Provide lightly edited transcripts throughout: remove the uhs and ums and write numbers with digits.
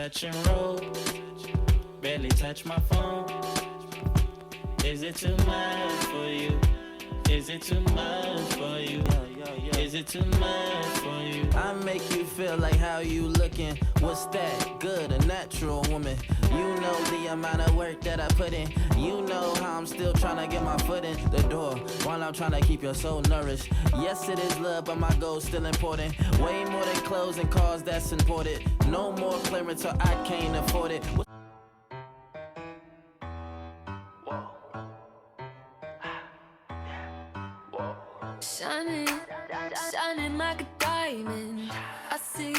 touch and roll, barely touch my phone. Is it too much for you? Is it too much for you? Is it too much for you? I make you feel like how you looking. What's that? Good, a natural woman. You know the amount of work that I put in. You know how I'm still trying to get my foot in the door while I'm trying to keep your soul nourished. Yes, it is love, but my goal's still important. Way more than clothes and cars, that's important. No more clearance or I can't afford it. Shining, shining like a diamond. I see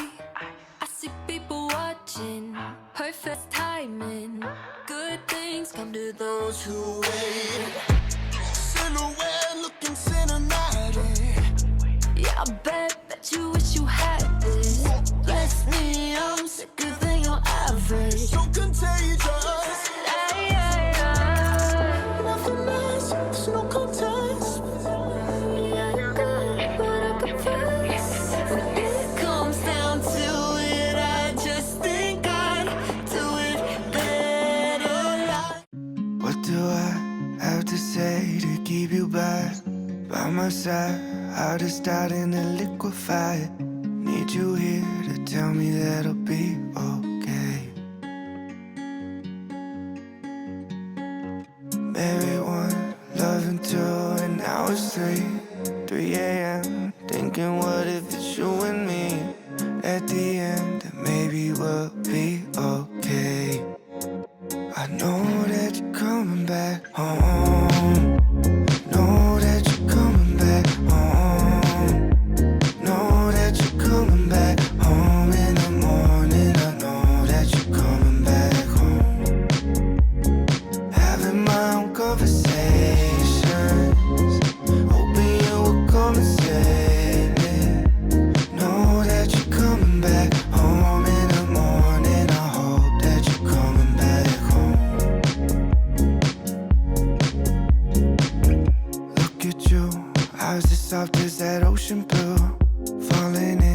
people watching. Perfect timing. Good things come to those who wait. Silhouette looking cinematic. Yeah, I bet you wish you had this. Bless me, I'm sicker than your average. So contagious. Nothing else, there's no contest. Yeah, I got what I confess. When it comes down to it, I just think I'd do it better. What do I have to say to keep you by my side? Heart is starting to liquefy. Need you here to tell me that I'll be okay. Maybe one, loving two, and now it's 3 a.m. Thinking what if it's you and me? At the end, that maybe we'll be okay. I know that you're coming back home. Know that you're coming back home. Know that you're coming back home in the morning. I know that you're coming back home. Having my own conversations, hoping you will come and save me. Know that you're coming back home in the morning. I hope that you're coming back home. Look at you, eyes as soft as that ocean blue, falling in